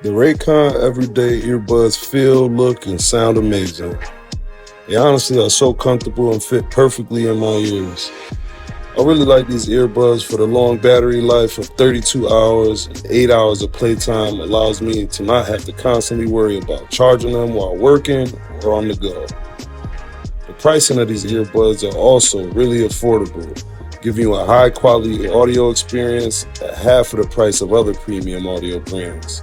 The Raycon Everyday earbuds feel, look, and sound amazing. They honestly are so comfortable and fit perfectly in my ears. I really like these earbuds for the long battery life of 32 hours and 8 hours of playtime allows me to not have to constantly worry about charging them while working or on the go. The pricing of these earbuds are also really affordable, giving you a high quality audio experience at half of the price of other premium audio brands.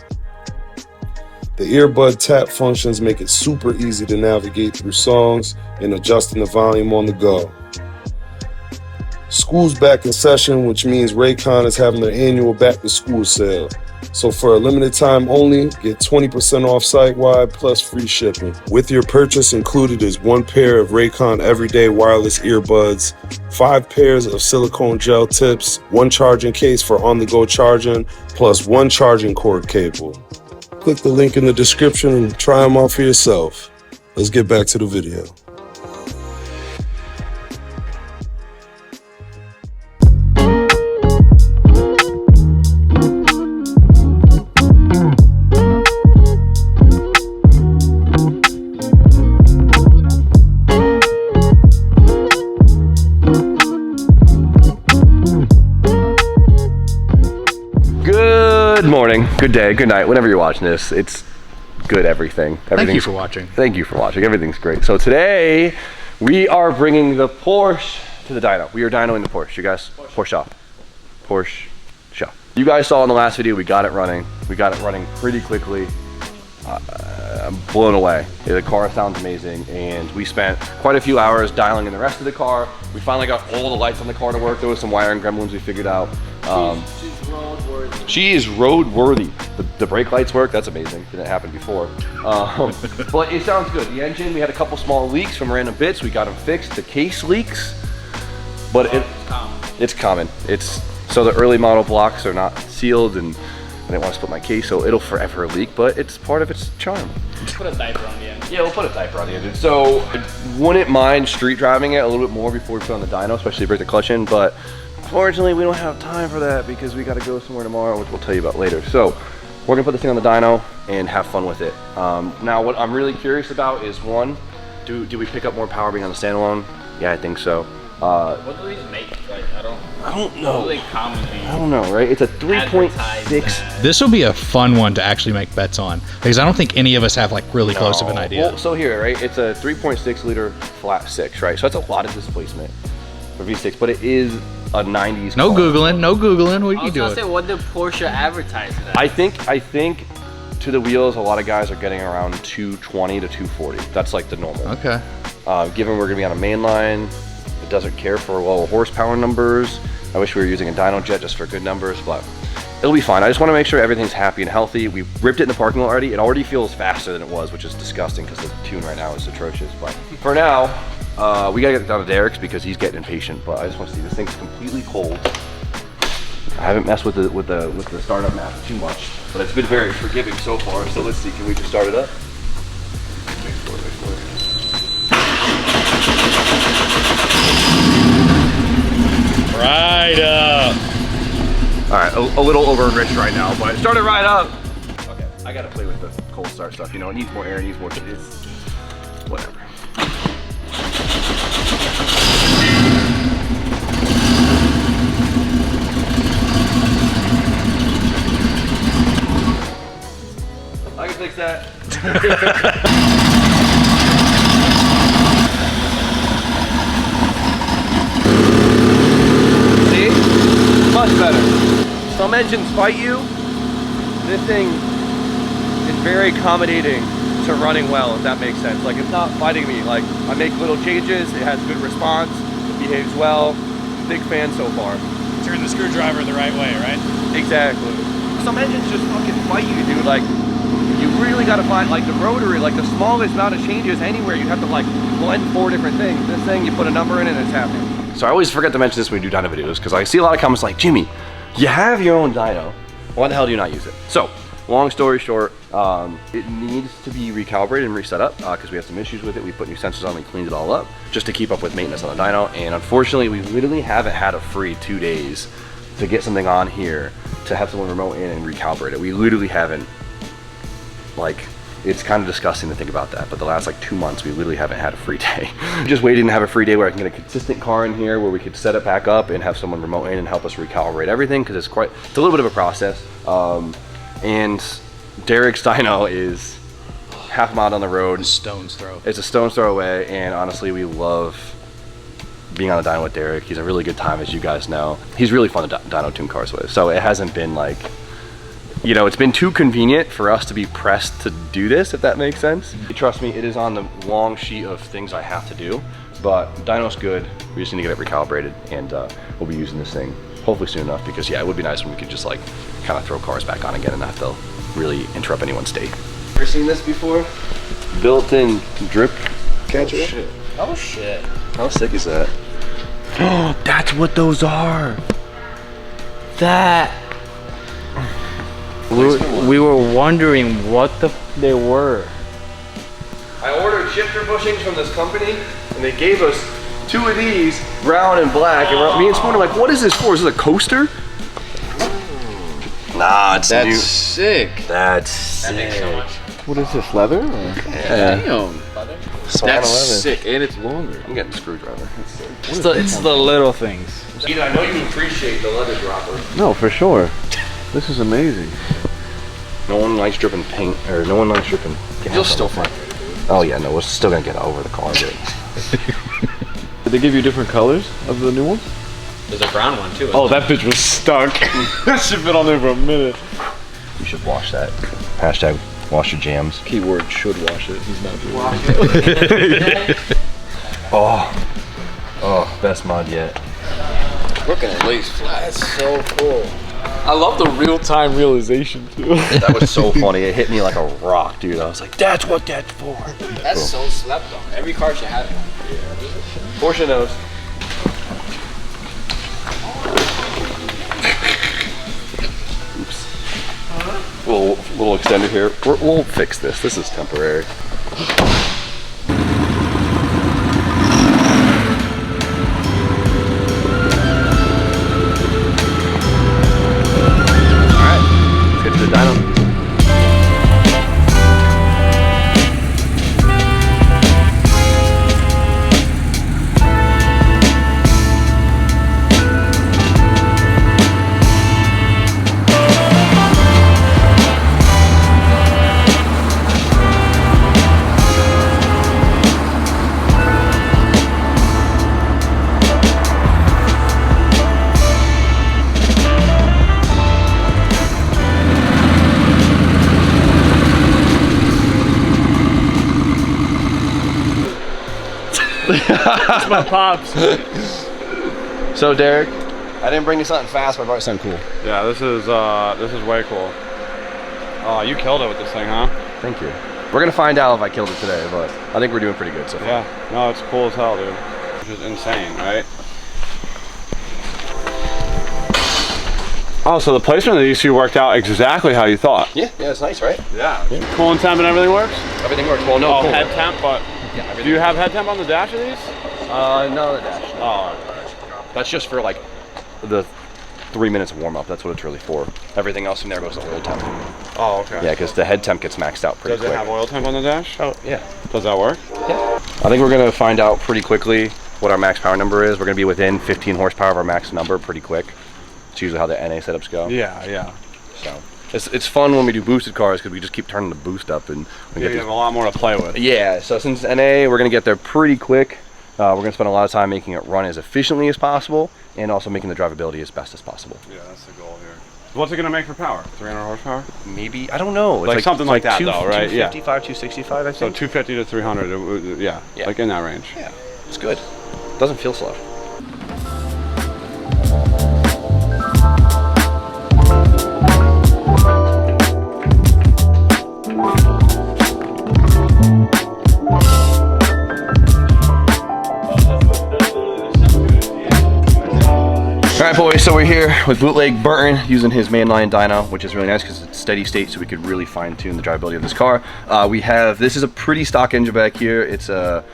The earbud tap functions make it super easy to navigate through songs and adjusting the volume on the go. School's back in session, which means Raycon is having their annual back to school sale. So for a limited time only, get 20% off site-wide plus free shipping. With your purchase included is 1 pair of Raycon Everyday wireless earbuds, 5 pairs of silicone gel tips, 1 charging case for on-the-go charging, plus 1 charging cord cable. Click the link in the description and try them out for yourself. Let's get back to the video. Good morning, good day, good night, whenever you're watching this. It's good everything. Thank you for watching. Thank you for watching. Everything's great. So today we are bringing the Porsche to the dyno. We are dynoing the Porsche. You guys, Porsche. You guys saw in the last video we got it running. We got it running pretty quickly. I'm blown away. The car sounds amazing, and we spent quite a few hours dialing in the rest of the car. We finally got all the lights on the car to work. There was some wiring gremlins we figured out. She's roadworthy. She is roadworthy. The brake lights work. That's amazing. Didn't happen before. But it sounds good. The engine, we had a couple small leaks from random bits. We got them fixed. The case leaks, but it's common. So the early model blocks are not sealed, and I didn't want to split my case, so it'll forever leak, but it's part of its charm. Just put a diaper on the engine. Yeah, we'll put a diaper on the engine. So I wouldn't mind street driving it a little bit more before we put on the dyno, especially break the clutch in, but unfortunately we don't have time for that because we got to go somewhere tomorrow, which we'll tell you about later. So we're gonna put this thing on the dyno and have fun with it. Now what I'm really curious about is, one, do we pick up more power being on the standalone? Yeah, I think so. What do these make? Like, I don't know. What do they commonly? I don't know, right? It's a 3.6. This will be a fun one to actually make bets on, because I don't think any of us have like really close of an idea. Well, so here, right? It's a 3.6 liter flat 6, right? So that's a lot of displacement for V6, but it is a 90s. No car. no Googling. What are you doing? Say, what did Porsche advertise it as? I think to the wheels, a lot of guys are getting around 220 to 240. That's like the normal. Okay. Given we're gonna be on a main line, it doesn't care for low horsepower numbers. I wish we were using a dyno jet just for good numbers, but it'll be fine. I just want to make sure everything's happy and healthy. We ripped it in the parking lot already. It already feels faster than it was, which is disgusting because the tune right now is atrocious. But for now, we gotta get it down to Derek's because he's getting impatient. But I just want to see, this thing's completely cold. I haven't messed with the startup map too much, but it's been very forgiving so far. So let's see, can we just start it up? Wait for it. Right up. All right, a little over-enriched right now, but start it right up. Okay, I gotta play with the cold start stuff. You know, it needs more air, it needs more, it's whatever. I can fix that. Much better. Some engines fight you. This thing is very accommodating to running well, if that makes sense. Like, it's not fighting me. Like, I make little changes, it has good response, it behaves well. Big fan so far. Turn the screwdriver the right way, right? Exactly. Some engines just fucking fight you, dude. Like, you really gotta find, like, the rotary, like the smallest amount of changes anywhere, you have to like blend 4 different things. This thing, you put a number in and it's happening. So I always forget to mention this when we do dyno videos, because I see a lot of comments like, Jimmy, you have your own dyno. Why the hell do you not use it? So, long story short, it needs to be recalibrated and reset up because we have some issues with it. We put new sensors on, we cleaned it all up just to keep up with maintenance on the dyno. And unfortunately, we literally haven't had a free 2 days to get something on here to have someone remote in and recalibrate it. We literally haven't like, it's kind of disgusting to think about that, but the last like 2 months, we literally haven't had a free day. Just waiting to have a free day where I can get a consistent car in here, where we could set it back up and have someone remote in and help us recalibrate everything, because it's a little bit of a process. And Derek's dyno is half a mile down the road. Stone's throw. It's a stone's throw away, and honestly, we love being on the dyno with Derek. He's a really good time, as you guys know. He's really fun to dyno tune cars with, so it hasn't been like, you know, it's been too convenient for us to be pressed to do this, if that makes sense. Trust me, it is on the long sheet of things I have to do, but dyno's good. We just need to get it recalibrated, and we'll be using this thing hopefully soon enough, because yeah, it would be nice when we could just like kind of throw cars back on again and not have to really interrupt anyone's day. Ever seen this before? Built-in drip catcher? Oh shit. Oh shit. How sick is that? Oh, that's what those are. That. We were wondering what they were. I ordered shifter bushings from this company, and they gave us 2 of these, brown and black. And me and Spoon are like, "What is this for? Is this a coaster?" Nah, it's That's new. sick. That's sick. What is this, leather? Or? Yeah. Damn. That's sick, and it's longer. I'm getting a screwdriver. That's sick. It's the little things. I know you appreciate the leather dropper. No, for sure. This is amazing. No one likes dripping paint, or no one likes dripping gas. You'll still find it. Oh yeah, no, we're still gonna get over the car. Did they give you different colors of the new ones? There's a brown one too. Oh, that bitch was stuck. That shit been on there for a minute. You should wash that. Hashtag wash your jams. Keyword should wash it. He's not doing it. Oh, best mod yet. Looking at lace flat. That's so cool. I love the real-time realization too. That was so funny. It hit me like a rock, dude. I was like, that's what that's for. That's so slept on. Every car should have it. Porsche knows. Oops. Little extended here. We'll fix this. This is temporary. The dyno. That's my pops. So Derek, I didn't bring you something fast, but I brought you something cool. Yeah, this is way cool. Oh, you killed it with this thing, huh? Thank you. We're gonna find out if I killed it today, but I think we're doing pretty good so far. Yeah, no, it's cool as hell, dude. Which is insane, right? Oh, so the placement of these two worked out exactly how you thought. Yeah, it's nice, right? Yeah. Coolant temp and everything works? Everything works. Well, no. Oh, cool. head temp, but Yeah, do you have head temp on the dash of these? No, the dash. Oh, That's just for like the 3 minutes warm up. That's what it's really for. Everything else in there goes to oil temp. oh, okay. Yeah, because the head temp gets maxed out pretty Does quick. it have oil temp on the dash? Oh, yeah. Does that work? Yeah. I think we're gonna find out pretty quickly what our max power number is. We're gonna be within 15 horsepower of our max number pretty quick. It's usually how the NA setups go. Yeah, yeah. So it's fun when we do boosted cars because we just keep turning the boost up and we You get have a lot more to play with. Yeah, so since NA, we're gonna get there pretty quick. We're gonna spend a lot of time making it run as efficiently as possible and also making the drivability as best as possible. Yeah, that's the goal here. What's it gonna make for power? 300 horsepower? Maybe, I don't know. It's Like something like that though, right? Yeah. 255, 265, I So think. 250 to 300, yeah, Yeah. like in that range. Yeah, it's good. Doesn't feel slow. Alright boys, so we're here with Bootleg Burton using his mainline dyno, which is really nice because it's steady state so we could really fine tune the drivability of this car. This is a pretty stock engine back here. It's a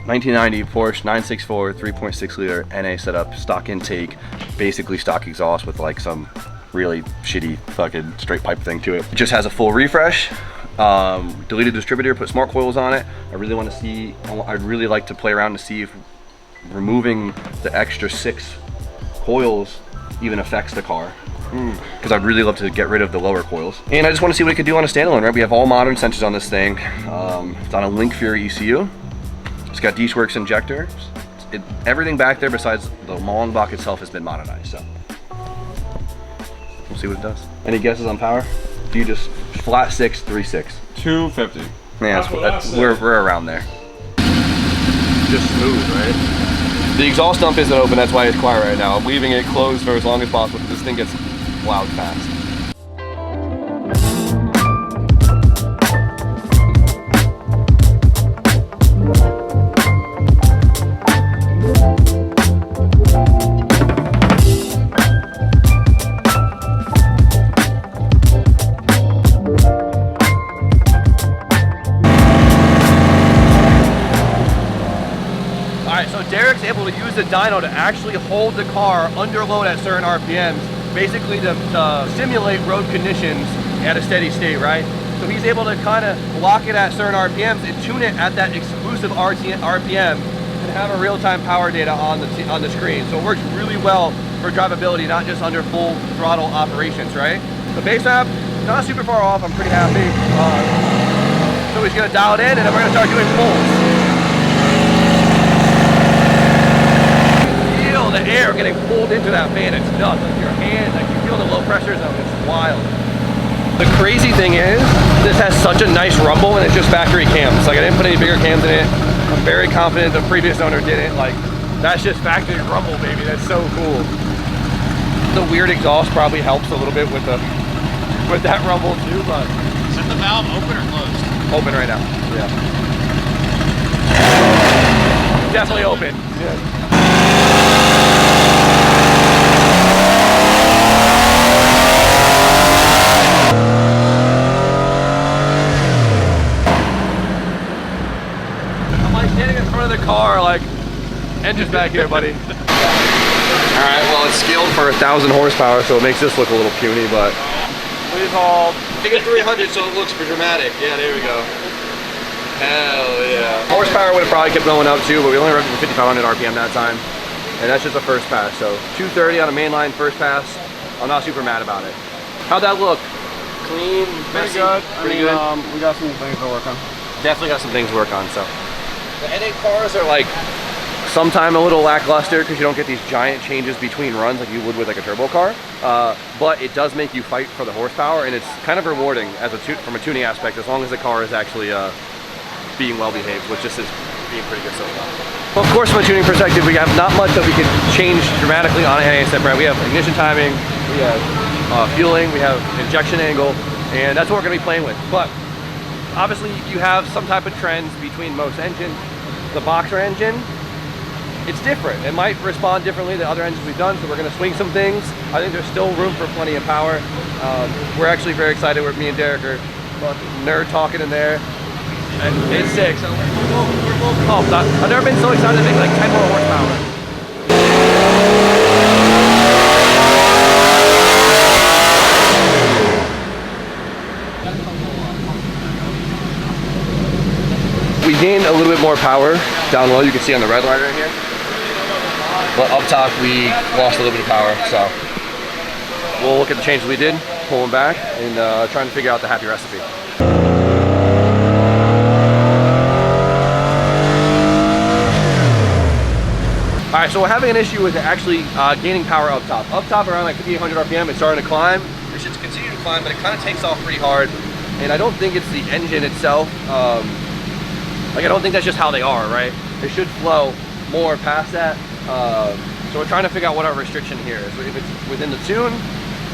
1990 Porsche 964 3.6 liter NA setup, stock intake, basically stock exhaust with like some really shitty fucking straight pipe thing to it. It just has a full refresh. Deleted distributor, put smart coils on it. I really want to see, I'd really like to play around to see if removing the extra 6 coils even affects the car. Because I'd really love to get rid of the lower coils. And I just want to see what it could do on a standalone, right? We have all modern sensors on this thing. It's on a Link Fury ECU. It's got D-Works injectors. Everything back there besides the long block itself has been modernized, so. We'll see what it does. Any guesses on power? Do you just flat 6, 3.6? 250. Yeah, we're around there. Just smooth, right? The exhaust dump isn't open, that's why it's quiet right now. I'm leaving it closed for as long as possible because this thing gets loud fast. Derek's able to use the dyno to actually hold the car under load at certain RPMs, basically to simulate road conditions at a steady state, right? So he's able to kind of lock it at certain RPMs and tune it at that exclusive RPM and have a real-time power data on the screen. So it works really well for drivability, not just under full throttle operations, right? The base map, not super far off, I'm pretty happy. So he's gonna dial it in and then we're gonna start doing pulls. The air getting pulled into that fan, it's nuts. Like your hand, like you feel the low pressure zone, it's wild. The crazy thing is, this has such a nice rumble and it's just factory cams. Like I didn't put any bigger cams in it. I'm very confident the previous owner didn't. Like, that's just factory rumble, baby. That's so cool. The weird exhaust probably helps a little bit with that rumble too, but. Is the valve open or closed? Open right now, yeah. Definitely open. Yeah. The car, like, engine's back here, buddy. All right, well, it's scaled for 1,000 horsepower, so it makes this look a little puny, but we hauled. Make it 300 so it looks dramatic. Yeah, there we go. Hell yeah. Horsepower would have probably kept going up too, but we only run 5,500 RPM that time, and that's just the first pass. So 230 on a mainline first pass. I'm not super mad about it. How'd that look? Clean, Pretty messy? good. Pretty good. We got some things to work on. Definitely got some things to work on. So. The N8 cars are like sometimes a little lackluster because you don't get these giant changes between runs like you would with like a turbo car, but it does make you fight for the horsepower, and it's kind of rewarding as from a tuning aspect as long as the car is actually being well behaved, which just is being pretty good so far. Of course, from a tuning perspective, we have not much that we can change dramatically on an N8 separate. We have ignition timing, we have fueling, we have injection angle, and that's what we're going to be playing with. But obviously, you have some type of trends between most engines. The boxer engine, it's different. It might respond differently than other engines we've done, so we're going to swing some things. I think there's still room for plenty of power. We're actually very excited where me and Derek are nerd talking in there. And it's 6. So we're both pumped. I've never been so excited to make like 10 more horsepower. We gained a little bit more power down low. You can see on the red line right here. But up top, we lost a little bit of power. So we'll look at the changes we did, pull them back, and trying to figure out the happy recipe. All right, so we're having an issue with actually gaining power up top. Up top around like 5,800 RPM, it's starting to climb. It should continue to climb, but it kind of takes off pretty hard. And I don't think it's the engine itself. Like, I don't think that's just how they are, right? They should flow more past that. So we're trying to figure out what our restriction here is. If it's within the tune,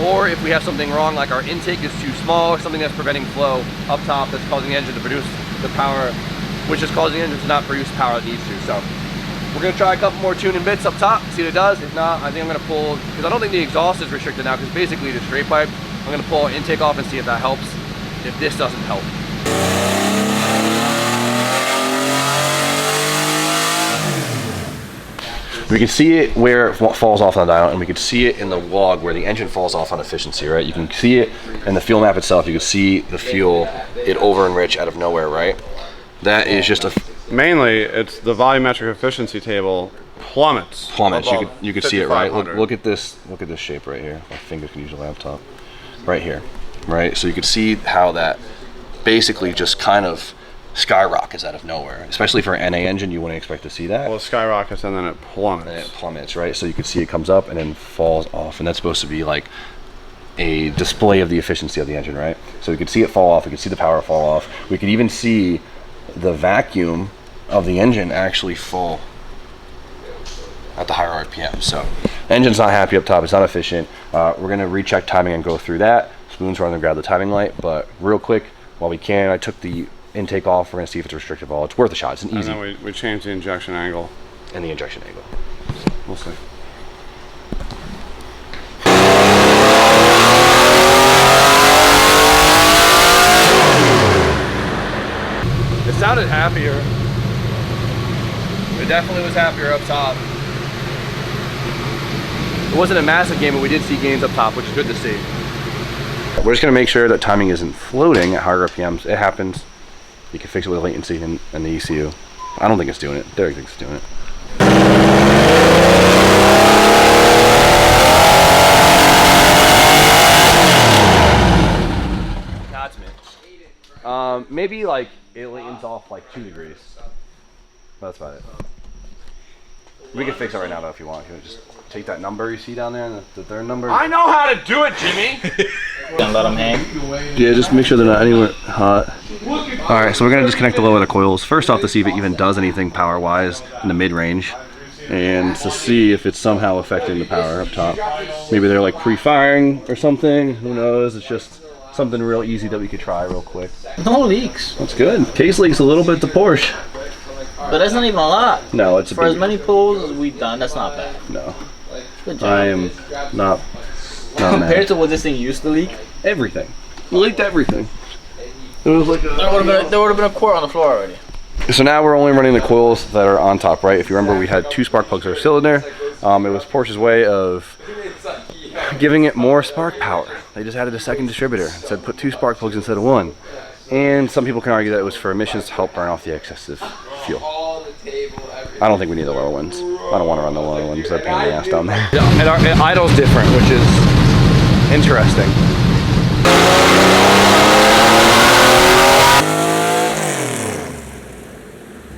or if we have something wrong, like our intake is too small, or something that's preventing flow up top that's causing the engine to produce the power, which is causing the engine to not produce power it needs to. So we're gonna try a couple more tuning bits up top, see what it does. If not, I think I'm gonna pull, because I don't think the exhaust is restricted now, because basically it's straight pipe. I'm gonna pull our intake off and see if that helps, if this doesn't help. We can see it where it falls off on the dyno, and we can see it in the log where the engine falls off on efficiency, right? You can see it in the fuel map itself. You can see the fuel, it over-enrich out of nowhere, right? That is just a... Mainly, it's the volumetric efficiency table plummets. You could see it, right? Look at this shape right here. My finger can use a laptop. Right here, right? So you could see how that basically just kind of skyrockets out of nowhere. Especially for an NA engine, you wouldn't expect to see that. Well, it skyrockets and then it plummets. And it plummets, right? So you can see it comes up and then falls off, and that's supposed to be like a display of the efficiency of the engine, right? So we could see it fall off. We could see the power fall off. We could even see the vacuum of the engine actually fall at the higher RPM. So engine's not happy up top, it's not efficient. We're gonna recheck timing and go through that. Spoon's running to grab the timing light, but real quick, while we can, I took the intake off. We're gonna see if it's restrictive at all. It's worth a shot, it's an easy. And then we changed the injection angle. And the injection angle. We'll see. It sounded happier. It definitely was happier up top. It wasn't a massive gain, but we did see gains up top, which is good to see. We're just gonna make sure that timing isn't floating at higher RPMs. It happens. You can fix it with latency and the ECU. I don't think it's doing it. Derek thinks it's doing it. Attachment. Maybe like it latens off like 2 degrees. That's about it. We can fix it right now though if you want. You can just take that number you see down there, and the third number. I know how to do it, Jimmy! Gonna let them hang? Yeah, just make sure they're not anywhere hot. Alright, so we're gonna disconnect the lower of the coils. First off, to see if it even does anything power-wise in the mid-range. And to see if it's somehow affecting the power up top. Maybe they're like pre-firing or something. Who knows? It's just something real easy that we could try real quick. No leaks. That's good. Case leaks a little bit to Porsche. But that's not even a lot. No, it's a For as many pulls as we've done, that's not bad. No. Good job. I am not Compared mad. to what this thing used to leak, Everything. It leaked everything. It was like there would have been a quart on the floor already. So now we're only running the coils that are on top, right? If you remember, we had 2 spark plugs that are still in there. It was Porsche's way of giving it more spark power. They just added a second distributor and said put 2 spark plugs instead of 1. And some people can argue that it was for emissions to help burn off the excessive fuel. I don't think we need the lower ones. I don't want to run the lower ones. They're a pain in the ass down there. And idle's different, which is interesting.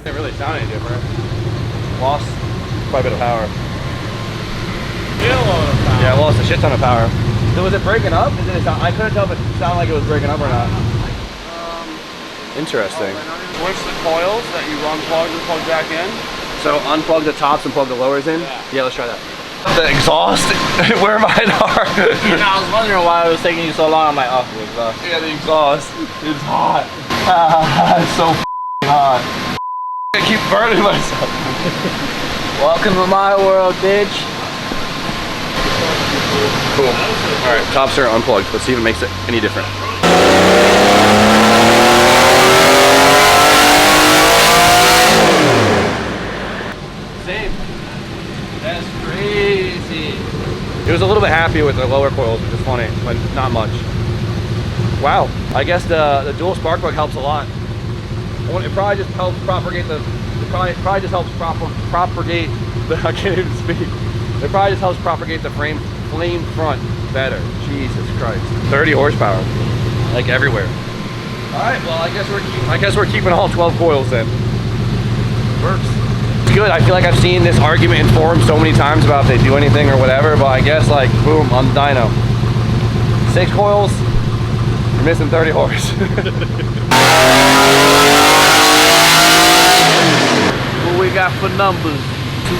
Didn't really sound any different. Lost quite a bit of power. Yeah, Yeah, I lost a shit ton of power. So was it breaking up? I couldn't tell if it sounded like it was breaking up or not. Interesting. Switch the coils that you unplugged and plug back in. So unplug the tops and plug the lowers in? Yeah, let's try that. The exhaust, where mine are. I was wondering why it was taking you so long. I'm like, oh, the exhaust. Yeah, the exhaust is hot. It's so hot. I keep burning myself. Welcome to my world, bitch. Cool. All right, tops are unplugged. Let's see if it makes it any different. Same. That's crazy. It was a little bit happier with the lower coils, which is funny, but not much. Wow. I guess the dual spark plug helps a lot. It probably just helps propagate the. It probably just helps propagate the. I can't even speak. It probably just helps propagate the flame front better. Jesus Christ. 30 horsepower, like everywhere. All right. Well, I guess we're keeping all 12 coils then. Works. It's good. I feel like I've seen this argument in forums so many times about if they do anything or whatever, but I guess like boom on the dyno. 6 coils. You're missing 30 horse. What we got for numbers?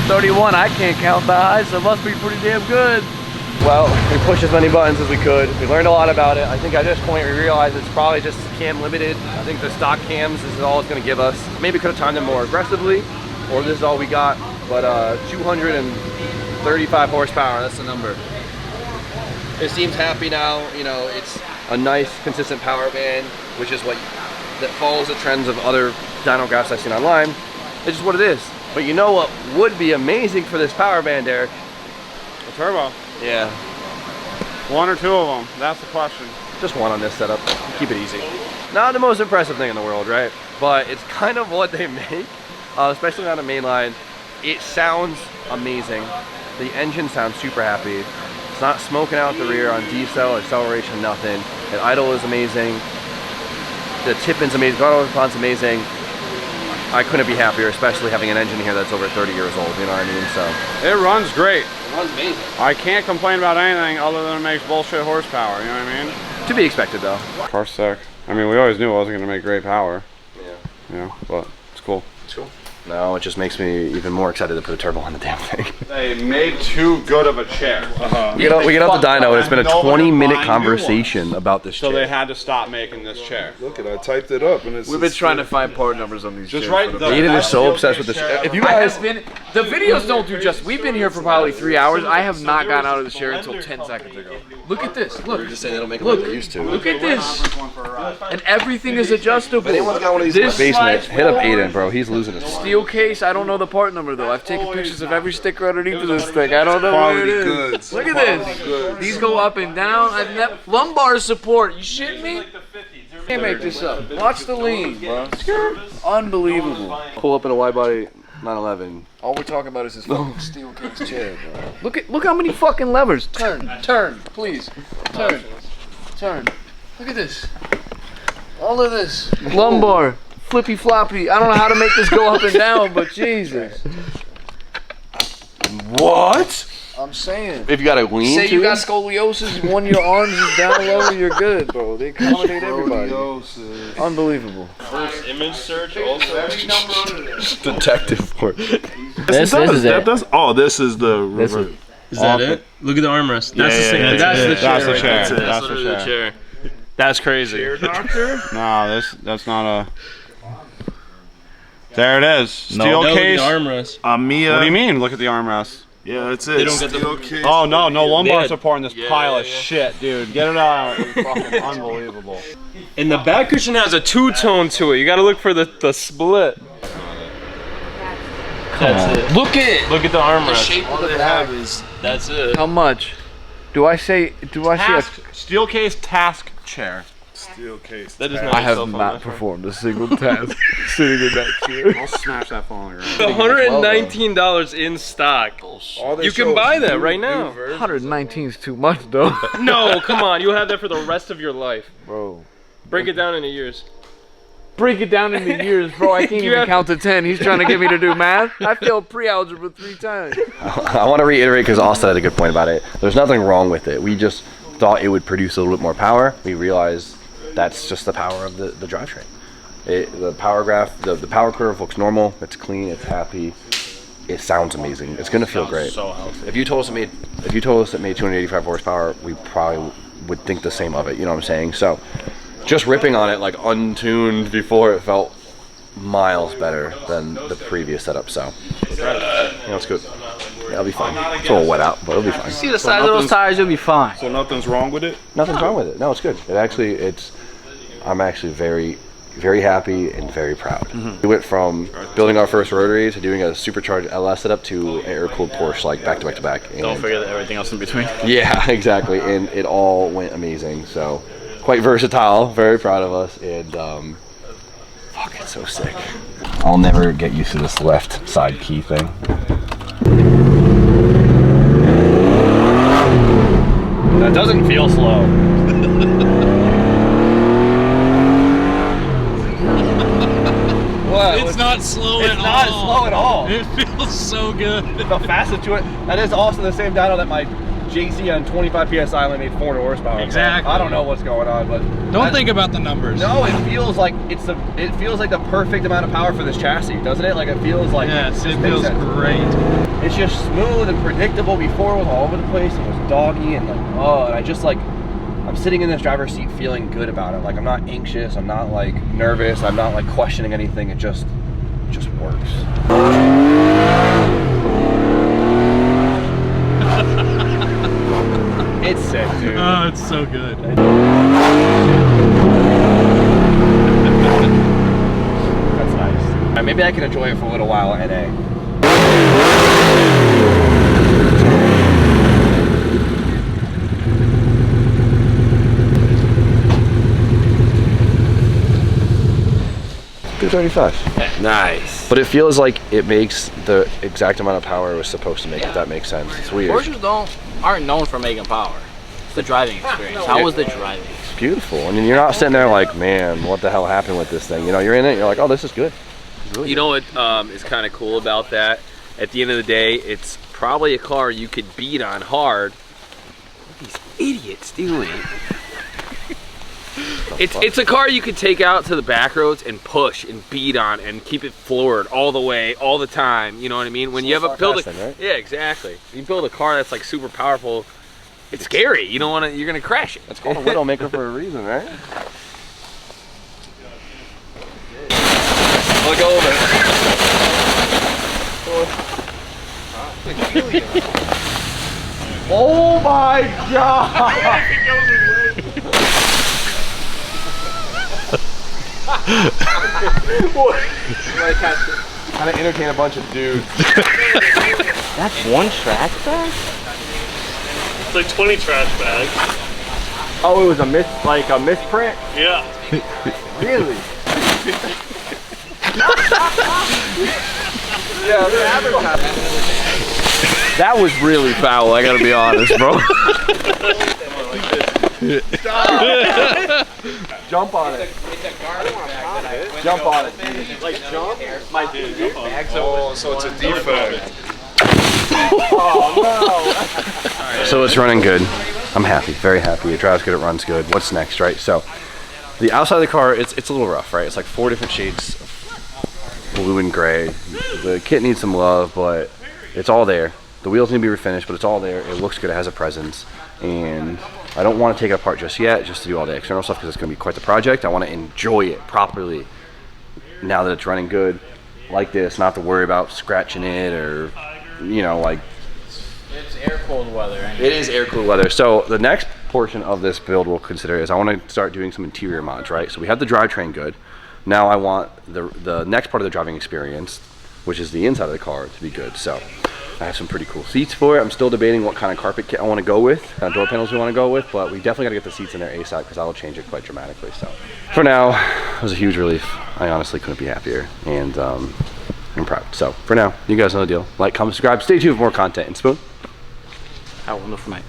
231. I can't count the highs, so it must be pretty damn good. Well, we pushed as many buttons as we could. We learned a lot about it. I think at this point we realized it's probably just cam limited. I think the stock cams is all it's going to give us. Maybe could have timed them more aggressively, or this is all we got. But 235 horsepower, that's the number. It seems happy now. You know, it's a nice, consistent power band, which is what that follows the trends of other dyno graphs I've seen online. It's just what it is. But you know what would be amazing for this power band, Derek? A turbo. Yeah. One or two of them. That's the question. Just one on this setup. Keep it easy. Not the most impressive thing in the world, right? But it's kind of what they make, especially on a mainline. It sounds amazing. The engine sounds super happy. It's not smoking out the rear on decel, acceleration, nothing. The idle is amazing. The tip-in's amazing. Throttle response amazing. I couldn't be happier, especially having an engine here that's over 30 years old, you know what I mean? So It runs great. it runs amazing. I can't complain about anything other than it makes bullshit horsepower, you know what I mean? To be expected though. Car's sick. I mean, we always knew it wasn't going to make great power. Yeah. You know, but it's cool. It's cool. No, it just makes me even more excited to put a turbo on the damn thing. They made too good of a chair. We get out the dyno, and it's been a 20-minute conversation about this So chair. they had to stop making this chair. Look at, I typed it up and it's. We've been trying to find part numbers on these. Just chairs right. for the- Aiden is so obsessed with this. If you guys, the videos don't do justice. We've been here for probably 3 hours. I have not gotten out of the chair until 10 seconds ago. Look at this. Look. just saying they don't make it like they used to. Look at this. And everything is adjustable. If anyone's got one of these in the basement, hit up Aiden, bro. He's losing his mind. Steel case. I don't know the part number though. I've taken pictures of every sticker underneath of this thing. I don't know what it is. goods. Look at this. These go up and down. Lumbar support. You shitting me? Can't make this up. Watch the lean, bro. Unbelievable. Pull up in a wide body 911. All we're talking about is this fucking steel case chair, bro. Look how many fucking levers. Turn, please. Turn. Look at this. All of this. Lumbar. Flippy floppy. I don't know how to make this go up and down, but Jesus. What? I'm saying. If you got a lean Say to you got it? scoliosis, one of your arms is down low, you're good, bro. They accommodate everybody. Unbelievable. First image search also. Detective work. This is it. Oh, this is the reverse. Is that it? Look at the armrest. That's the same. That's the chair. That's the right chair. there. That's the literally chair. That's crazy. No, that's not a. There it is. Steel No, case. the armrest. What do you mean? Look at the armrest. Yeah, that's it. They don't get the- Steel case. Oh no, no lumbar had- support in this Yeah, pile yeah, of yeah. shit, dude. Get it out. It's fucking unbelievable. And the back cushion has a two-tone to it. You gotta look for the split. That's it. Look at Look at the armrest. shape All of the they back. have is That's it. How much? Do I see Steel case task chair. steel case. That is I not have yourself on not that. performed a single task sitting in that chair. I'll smash that phone on the ground. $119 in stock. All they You show can is buy new- that right new now. version. 119 is too much though. No, come on. You'll have that for the rest of your life. Bro. Break it down into years. Break it down into years, bro. I can't You even have- count to 10. He's trying to get me to do math. I failed pre-algebra 3 times. I want to reiterate because Austin had a good point about it. There's nothing wrong with it. We just thought it would produce a little bit more power. We realized that's just the power of the drivetrain. The power graph, the power curve looks normal. It's clean. It's happy. It sounds amazing. It's gonna feel great. So healthy. If you told us it made 285 horsepower, we probably would think the same of it. You know what I'm saying? So, just ripping on it like untuned before, it felt miles better than the previous setup. So, it's good. Yeah, it'll be fine. It's a little wet out, but it'll be fine. See the size of those tires, you'll be fine. So nothing's wrong with it? Nothing's wrong with it. No, it's good. I'm actually very, very happy and very proud. We went from building our first rotary to doing a supercharged LS setup to an air-cooled Porsche, like back to back to back. Don't forget everything else in between. Yeah, exactly. And it all went amazing. So, quite versatile. Very proud of us. And fuck, it's so sick. I'll never get used to this left side key thing. That doesn't feel slow. What? It's not slow It's at not all. slow at all. It feels so good. The fastest to it. That is also the same dyno that my JC on 25 PSI only made 400 horsepower. Exactly. I don't know what's going on, but Don't think about the numbers. no, it feels like it feels like the perfect amount of power for this chassis, doesn't it? Like it feels like Yes, it just makes feels sense. great. It's just smooth and predictable. Before it was all over the place. It was doggy and and I just I'm sitting in this driver's seat feeling good about it. Like I'm not anxious. I'm not like nervous. I'm not like questioning anything. It just works. It's sick, dude. Oh, it's so good. That's nice. Maybe I can enjoy it for a little while at NA. 235. Nice. But it feels like it makes the exact amount of power it was supposed to make, if that makes sense. It's weird. Porsches aren't known for making power. It's the driving experience. How was the driving? It's beautiful. I mean, you're not sitting there like, man, what the hell happened with this thing? You know, you're in it, you're like, oh, this is good. You know what is kind of cool about that? At the end of the day, it's probably a car you could beat on hard. These idiots doing it. It's a car you could take out to the back roads and push and beat on and keep it floored all the way, all the time. You know what I mean? When you have a build, right? Yeah, exactly. You build a car that's like super powerful. It's scary. You don't want to. You're gonna crash it. It's called a Widowmaker for a reason, right? Look over. Oh my god! Kind of entertain a bunch of dudes. That's one trash bag? It's like 20 trash bags. Oh, it was a misprint? Yeah. Really? Yeah, they're advertising. That was really foul. I gotta be honest, bro. Jump on it. Jump on it. Like jump? My dude, jump on it. Oh, so it's a defect. So it's running good. I'm happy, very happy. It drives good, it runs good. What's next, right? So the outside of the car, it's a little rough, right? It's like 4 different shades of blue and gray. The kit needs some love, but it's all there. The wheels need to be refinished, but it's all there. It looks good, it has a presence. And I don't want to take it apart just yet, just to do all the external stuff, because it's going to be quite the project. I want to enjoy it properly now that it's running good like this, not to worry about scratching it or, you know, like. It's air-cooled weather. It is air-cooled weather. So the next portion of this build we'll consider is I want to start doing some interior mods, right? So we have the drivetrain good. Now I want the next part of the driving experience, which is the inside of the car, to be good. So I have some pretty cool seats for it. I'm still debating what kind of carpet kit I want to go with, what kind of door panels we want to go with, but we definitely got to get the seats in there ASAP because that'll change it quite dramatically. So for now, it was a huge relief. I honestly couldn't be happier, and I'm proud. So for now, you guys know the deal. Like, comment, subscribe, stay tuned for more content. And Spoon? Have a wonderful night.